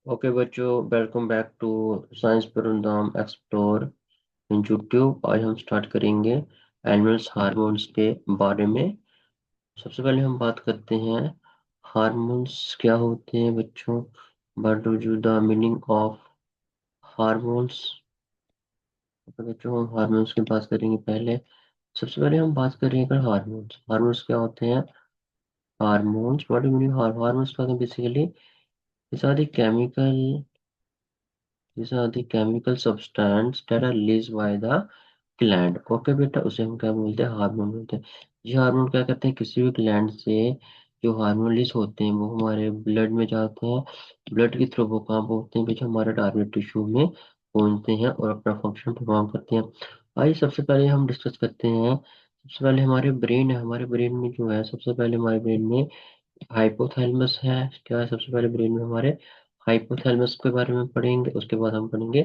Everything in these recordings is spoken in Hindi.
ओके बच्चों, वेलकम बैक टू साइंस परंदाम एक्सप्लोर इन यूट्यूब। आज हम स्टार्ट करेंगे एनिमल्स हार्मोन्स के बारे में। सबसे पहले हम बात करते हैं हार्मोन्स क्या होते हैं बच्चों। What do you the meaning of hormones. तो बच्चों हम हार्मोन्स की बात करेंगे पहले। सबसे पहले हम बात करेंगे हार्मोन्स। हार्मोन्स क्या होते हैं? Hormones what do meaning hormones का basically these are the chemical these are the chemical substance that are released by the gland. Okay बेटा, उसे हम क्या बोलते हैं? हार्मोन बोलते हैं। ये हार्मोन क्या करते हैं? किसी भी ग्लैंड से जो हार्मोन रिलीज होते हैं वो हमारे ब्लड में जाते हैं। ब्लड के थ्रू वो कहाँ पहुंचते हैं बेटा? हमारे टारगेट टिश्यू में पहुंचते हैं और अपना फंक्शन परफॉर्म करते हैं। आइए सबसे पहले हम डिस्कस करते हैं। सबसे पहले हमारे ब्रेन है। हमारे ब्रेन में जो है, सबसे पहले हमारे ब्रेन में हाइपोथैलेमस है। क्या है? सबसे पहले ब्रेन में हमारे हाइपोथैलेमस के बारे में पढ़ेंगे, उसके बाद हम पढ़ेंगे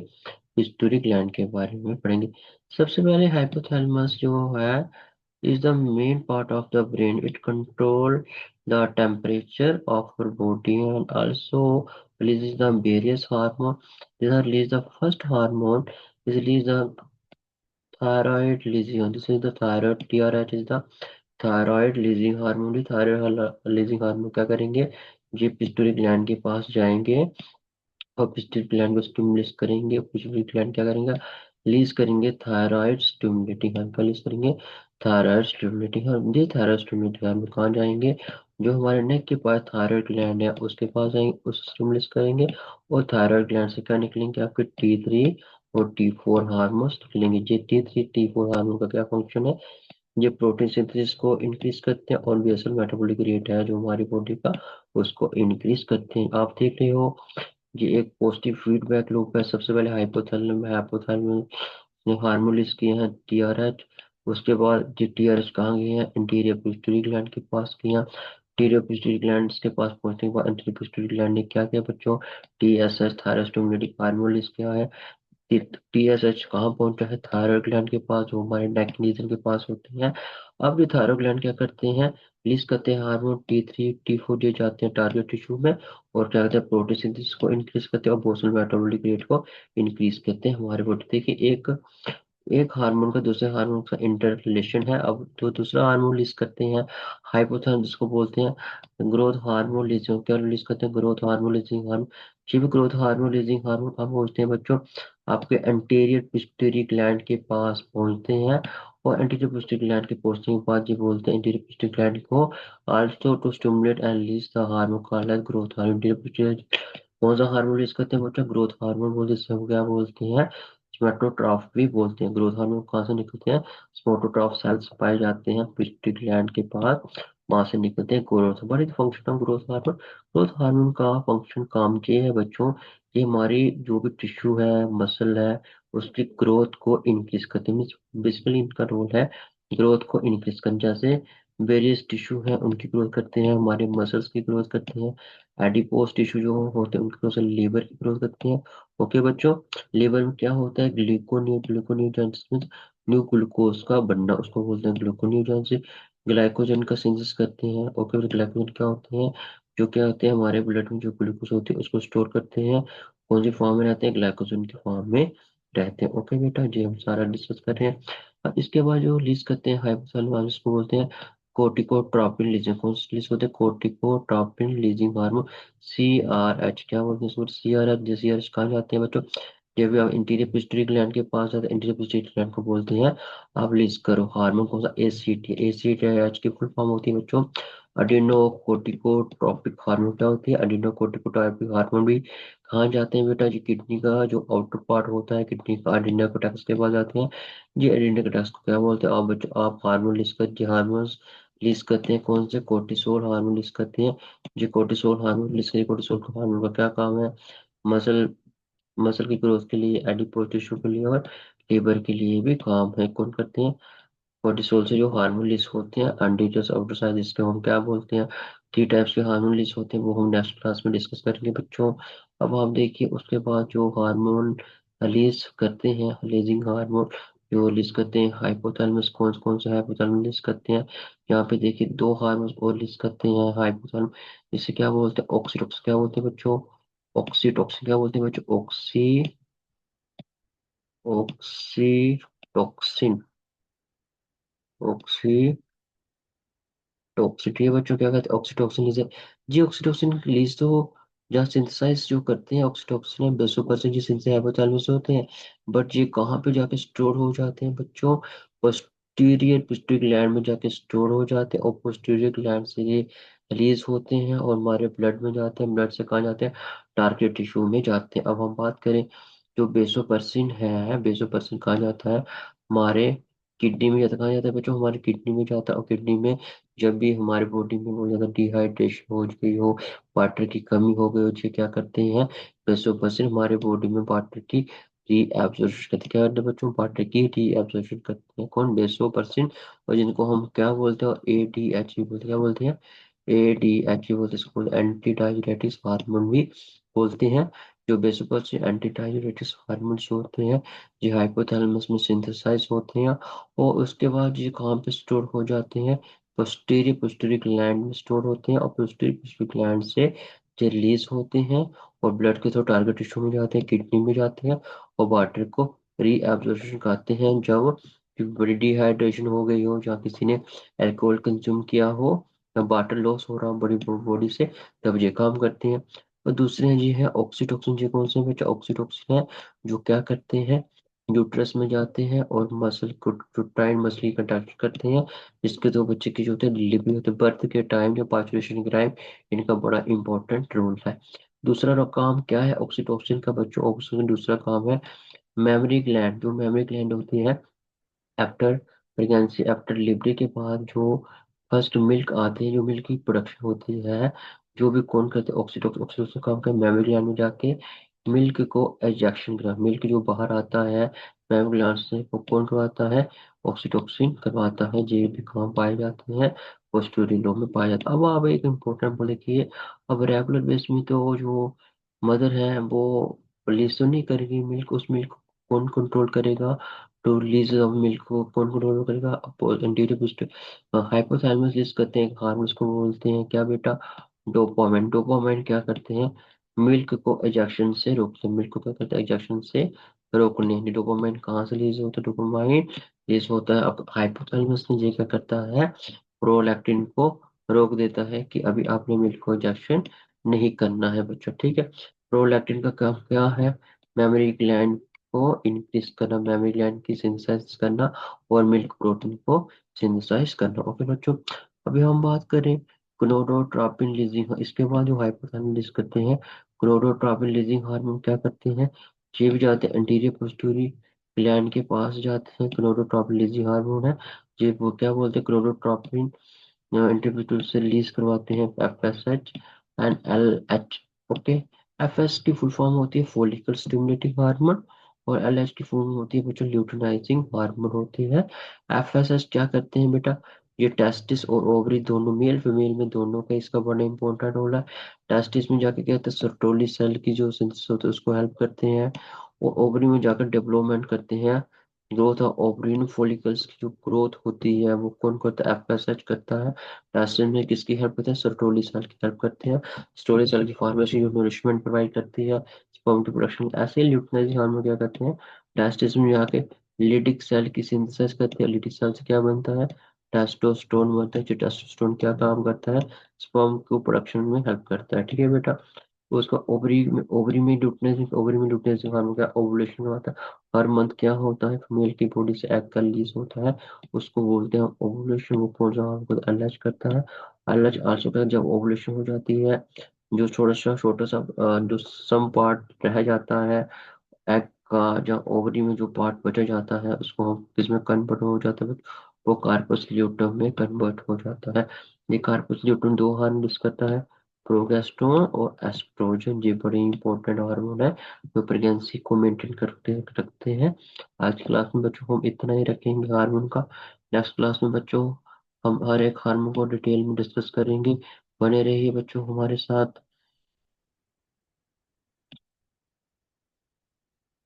पिट्यूटरी ग्लैंड के बारे में पढ़ेंगे। सबसे पहले हाइपोथैलेमस जो है is the main part of the brain. It control the temperature of your body and also releases the various hormone. These are release the first hormone is release the thyroid releasing. This is the thyroid. TRH is the thyroid releasing hormone. Thyroid releasing hormone क्या करेंगे? ये पिट्यूटरी ग्लैंड के पास जाएंगे और पिट्यूटरी ग्लैंड को स्टिमुलेट करेंगे। पिट्यूटरी ग्लैंड क्या करेंगे? रिलीज करेंगे थायराइड स्टिमुलेटिंग हार्मोन। क्या रिलीज करेंगे? Thyroid stimulating hormone. ये थायराइड स्टिमुलेटिंग हार्मोन कहाँ जाएंगे? जो हमारे नेक के पास थायराइड ग्लैंड है उसके पास जाएंगे, उसे स्टिमुलेट करेंगे। और थायराइड ग्लैंड से क्या निकलेंगे? आपके T3 और T4 हार्मोन्स निकलेंगे। ये T3 T4 हार्मोन का क्या फंक्शन है? ये प्रोटीन सिंथेसिस को इंक्रीज करते हैं और बेसल मेटाबॉलिक रेट है जो हमारी बॉडी का, उसको इंक्रीज करते हैं। आप देख रहे हो ये एक पॉजिटिव फीडबैक लूप है। सबसे पहले हाइपोथैलेमस हाइपोथैलेमस ने हार्मोन रिलीज किए हैं TRH। उसके बाद ये TRH कहाँ गए हैं? इंटीरियर पिट्यूटरी ग्लैंड के पास गए हैं। इंटीरियर पिट्यूटरी ग्लैंड के पास पहुंचने के बाद इंटीरियर पिट्यूटरी ग्लैंड ने क्या किया बच्चों? TSH thyroid stimulating hormone release किया है। TSH कहाँ पहुंचा है? थायराइड ग्लैंड के पास, जो हमारे नेक रीजन के पास होते हैं। अब ये थायराइड ग्लैंड क्या करते हैं? रिलीज करते हैं हार्मोन T3 T4, ये जाते हैं टारगेट टिश्यू में और क्या करते हैं? प्रोटीन सिंथेसिस को इंक्रीज करते हैं और बोसल मेटाबॉलिक रेट को इंक्रीज करते हैं हमारे बॉडी। देखिए एक एक हार्मोन का दूसरे हार्मोन का इंटर रिलेशन है। अब जो दूसरा हार्मोन रिलीज करते हैं हाइपोथैलेमस, जिसको बोलते हैं ग्रोथ हार्मोन रिलीज। क्या रिलीज करते हैं? Growth hormone releasing hormone. ये भी ग्रोथ हार्मोन रिलीजिंग हार्मोन कहाँ पहुंचते हैं बच्चों? आपके एंटीरियर पिट्यूटरी ग्लैंड के पास पहुंचते हैं। और एंटीरियर पिट्यूटरी ग्लैंड के पहुंचने के बाद ये बोलते हैं एंटीरियर पिट्यूटरी ग्लैंड को also to stimulate and release the hormone called as growth hormone. Anterior pituitary कौन सा हार्मोन रिलीज करते हैं बच्चों? ग्रोथ हार्मोन बोलते हैं। जिसे हम क्या बोलते हैं? स्मेटोट्रॉफ भी बोलते हैं। ग्रोथ हार्मोन कहाँ से निकलते हैं? स्मेटोट्रॉफ सेल्स पाए जाते हैं पिट्यूटरी ग्लैंड के पास, वहां से निकलते हैं ग्रोथ। बड़ी function of growth hormone. Growth hormone का फंक्शन काम ये है बच्चों, ये हमारी जो भी टिश्यू है, मसल है, उसकी ग्रोथ को इंक्रीज करते हैं। बेसिकली इनका रोल है ग्रोथ को इंक्रीज करना। जैसे वेरियस टिश्यू है उनकी ग्रोथ करते हैं, हमारे मसल्स की ग्रोथ करते हैं। एडिपोज टिश्यू जो होते हैं उनकी ग्रोथ लीवर की ग्रोथ करते हैं। ओके बच्चों, लीवर में क्या होता है? ग्लूकोन्यूट्रिएंट्स में न्यू ग्लूकोज का बनना, उसको बोलते हैं ग्लूकोन्यूट्रिएंट्स। ग्लाइकोजन का सिंथेसिस करते हैं। ओके, ग्लाइकोजन क्या होते हैं? जो क्या होते हैं हमारे ब्लड में जो ग्लूकोज होती है उसको स्टोर करते हैं। कौन सी फॉर्म में रहते हैं? ग्लाइकोजन की फॉर्म में रहते हैं। ओके बेटा, जी हम सारा डिस्कस कर रहे हैं। अब इसके बाद जो रिलीज करते हैं हाइपोथैलेमस, इसको बोलते हैं कोर्टिकोट्रोपिन रिलीजिंग। कौन सी रिलीज होते हैं? कोर्टिकोट्रोपिन रिलीजिंग हार्मोन CRH। क्या बोलते हैं इसको? CRH। CRH कहाँ जाते हैं बच्चों? जब भी आप इंटीरियर पिट्यूटरी ग्लैंड के पास जाते हैं, इंटीरियर पिट्यूटरी ग्लैंड को बोलते हैं आप रिलीज करो हार्मोन। कौन सा? ACTH की फुल फॉर्म होती है बच्चों अडिनो कोर्टिकोट्रोपिक हार्मोन। क्या होती है? अडिनो कोर्टिकोट्रोपिक हार्मोन भी कहाँ जाते हैं बेटा? जी किडनी का जो आउटर पार्ट होता है किडनी का, एडिनोकोर्टेक्स के पास जाते हैं। जी एडिनोकोर्टेक्स को क्या बोलते हैं? आप बच्चों आप हार्मोन रिलीज करते हैं। हार्मोन रिलीज करते हैं कौन से? कोर्टिसोल हार्मोन रिलीज करते हैं। जी कोर्टिसोल हार्मोन रिलीज करिए। कोर्टिसोल का हार्मोन का क्या काम है? मसल मसल की ग्रोथ के लिए, एडिपोज टिश्यू के लिए और लीवर के लिए भी काम है। कौन करते हैं? कोर्टिसोल से जो हार्मोन रिलीज होते हैं एंडोजेनस आउटसाइड, जिसके हम क्या बोलते हैं? 3 टाइप्स के हार्मोन रिलीज होते हैं, वो हम नेक्स्ट क्लास में डिस्कस करेंगे बच्चों। अब आप देखिए उसके बाद जो हार्मोन रिलीज करते हैं, रिलीजिंग हार्मोन जो रिलीज करते हैं हाइपोथैलेमस। कौन कौन से हाइपोथैलेमस रिलीज करते हैं? यहाँ पे देखिए 2 हार्मोन और रिलीज करते हैं हाइपोथैलेमस, जिसे क्या बोलते हैं? ऑक्सीटोसिन। क्या बोलते हैं बच्चों? ऑक्सीटोक्सिन क्या बोलते हैं बच्चों? ऑक्सीटोक्सिन। ऑक्सी टॉक्सिटी है बच्चों, क्या कहते हैं? Oxytocin release. जी ऑक्सीटोसिन रिलीज तो जहाँ सिंथेसाइज जो करते हैं ऑक्सीटोसिन है बेसोपर्सन जी सिंथेसाइज हाइपोथैलेमस से होते हैं। बट ये कहाँ पे जाके स्टोर हो जाते हैं बच्चों? पोस्टीरियर पिट्यूटरी ग्लैंड में जाके स्टोर हो जाते हैं, और पोस्टीरियर ग्लैंड से ये रिलीज होते हैं और हमारे ब्लड में जाते हैं। ब्लड से कहाँ जाते हैं? टारगेट टिश्यू में जाते हैं। अब हम बात करें जो बेसोपर्सिन है, बेसोपर्सिन कहाँ जाता है? हमारे किडनी में जाता है। कहाँ जाता है बच्चों? हमारी किडनी में जाता है। और किडनी में जब भी हमारे बॉडी में बहुत ज्यादा डिहाइड्रेशन हो गई हो, वाटर की कमी हो गई हो, ये क्या करते हैं? बेसोपर्सिन हमारे बॉडी में वाटर की रीएब्जॉर्प्शन करते हैं। क्या करते हैं बच्चों? वाटर की रीएब्जॉर्प्शन करते हैं। कौन? बेसोपर्सिन। और जिनको हम क्या बोलते हैं? एडीएच भी बोलते हैं। क्या बोलते हैं? एडीएच भी बोलते हैं। इसको एंटी डाययूरेटिक्स हार्मोन भी बोलते हैं। जो बेसोपर्सिन एंटी डाययूरेटिक्स हार्मोन होते हैं, ये हाइपोथैलेमस में सिंथेसाइज होते हैं। और उसके बाद ये कहाँ पे स्टोर हो जाते हैं? पोस्टीरियर पोस्टीरियर ग्लैंड में स्टोर होते हैं, और पोस्टीरियर पोस्टीरियर ग्लैंड से ये रिलीज होते हैं और ब्लड के थ्रू टारगेट टिश्यू में जाते हैं, किडनी में जाते हैं, और वाटर को रीएब्जॉर्प्शन करते हैं। जब बड़ी डिहाइड्रेशन हो गई हो, जहाँ किसी ने अल्कोहल कंज्यूम किया हो या वाटर लॉस हो रहा हो बड़ी बॉडी से, तब ये काम करते हैं। और दूसरे हैं जी है ऑक्सीटोसिन। जी कौन से बच्चा? ऑक्सीटोसिन है जो क्या करते हैं? यूट्रस में जाते हैं और मसल को टूटाइन मछली कंट्रैक्ट करते हैं, जिसके दो बच्चे की जो होते हैं डिलीवरी होते हैं। बर्थ के टाइम या पाचुलेशन के टाइम इनका बड़ा इंपॉर्टेंट रोल है। दूसरा काम क्या है ऑक्सीटोसिन का बच्चों? ऑक्सीटोसिन दूसरा काम है मेमोरी ग्लैंड। जो मेमोरी ग्लैंड होती है आफ्टर प्रेगनेंसी, आफ्टर डिलीवरी के बाद जो फर्स्ट मिल्क आते हैं, जो मिल्क की प्रोडक्शन होती है, जो भी कौन करते हैं? ऑक्सीटोसिन। ऑक्सीटोसिन काम का मेमोरी ग्लैंड में जाके मिल्क को एजेक्शन करा, मिल्क जो बाहर आता है मेमोरी ग्लैंड से, वो कौन करवाता है? ऑक्सीटोसिन करवाता है। ये भी काम पाए जाते हैं पोस्टीरियर लोब में पाया जाता है। अब एक इम्पोर्टेंट बोले कि अब रेगुलर बेस में तो जो मदर है वो रिलीज तो नहीं करेगी मिल्क, उस मिल्क को कौन कंट्रोल करेगा? तो रिलीज ऑफ मिल्क को कौन कंट्रोल करेगा? एंटीरियर हाइपोथैलेमस रिलीज करते हैं हार्मोन्स को बोलते हैं क्या बेटा? डोपामाइन। डोपामाइन क्या करते हैं? मिल्क को एजेक्शन से रोकते हैं। मिल्क को क्या करते हैं? एजेक्शन से रोकने। डोपामाइन कहाँ से रिलीज होता है? डोपामाइन रिलीज होता है अब हाइपोथैलेमस में। ये क्या करता है? प्रोलैक्टिन को रोक देता है कि अभी आपने मिल्क को एजेक्शन नहीं करना है बच्चों, ठीक है। प्रोलैक्टिन का काम क्या है? मेमोरी ग्लैंड को इंक्रीज करना, मेमोरी ग्लैंड की सिंथेसाइज करना, और मिल्क प्रोटीन को सिंथेसाइज करना। ओके बच्चों, अभी हम बात करें क्लोरोट्रापिन रिलीजिंग। इसके बाद जो हाइपोथैलेमस रिलीज करते हैं क्लोरोट्रापिन रिलीजिंग हार्मोन, क्या करते हैं? ये भी जाते हैं एंटीरियर पोस्टीरियर ग्लैंड के पास जाते हैं। क्लोरोट्रापिन रिलीजिंग हार्मोन है, ये वो क्या बोलते हैं? क्लोरोट्रापिन इंडिविजुअल से रिलीज करवाते हैं FSH and LH. Okay, FS की फुल फॉर्म होती है फॉलिकल स्टिमुलेटिंग हार्मोन, और एलएच की फुल फॉर्म होती है बच्चों ल्यूटिनाइजिंग हार्मोन होती है। एफएसएच क्या करते हैं बेटा? ये टेस्टिस और ओवरी दोनों, मेल फीमेल में दोनों का इसका बड़ा इंपॉर्टेंट रोल है। टेस्टिस में जाके क्या कहते हैं? सर्टोली सेल की जो सिंथेसिस होती है उसको हेल्प करते हैं, और ओवरी में जाकर डेवलपमेंट करते हैं। ग्रोथ ऑफ ओवरिन फॉलिकल्स की जो ग्रोथ होती है वो कौन करता है? एफएसएच करता है। रास्टर में किसकी हेल्प करते हैं? सर्टोली सेल की हेल्प करते हैं। स्टोरी सेल की फॉर्मेशन जो नरिशमेंट प्रोवाइड करती है, स्पर्म की प्रोडक्शन। ऐसे ल्यूटिनाइजिंग हार्मोन क्या करते हैं? टेस्टिस में जाके लिटिक सेल की सिंथेसिस करते हैं। लिटिक सेल से क्या बनता है? टेस्टोस्टेरोन बनता है। जो टेस्टोस्टेरोन क्या काम करता है? स्पर्म को प्रोडक्शन में हेल्प करता है, ठीक है बेटा। तो उसका ओवरी में ल्यूटिनाइजिंग हार्मोन क्या? ओवुलेशन होता है। हर मंथ क्या होता है? फीमेल की बॉडी से एग का रिलीज होता है, उसको बोलते हैं ओवुलेशन। वो कौन सा हार्मोन अलाज करता है? अलाज आल्सो का जब ओवुलेशन हो जाती है, जो छोटा सा जो सम पार्ट रह जाता है एग का, जहाँ ओवरी में जो पार्ट बचा जाता है उसको हम किसमें कन्वर्ट हो जाता है? वो कार्पस ल्यूटम में कन्वर्ट हो जाता है। ये कार्पस ल्यूटम दो हार्मोन करता है, प्रोगेस्टेरोन और एस्ट्रोजन। ये बड़े इंपॉर्टेंट हार्मोन है जो प्रेगनेंसी को मेंटेन करते रखते हैं। आज की क्लास में बच्चों हम इतना ही रखेंगे हार्मोन का। नेक्स्ट क्लास में बच्चों हम हर एक हार्मोन को डिटेल में डिस्कस करेंगे। बने रहिए बच्चों हमारे साथ।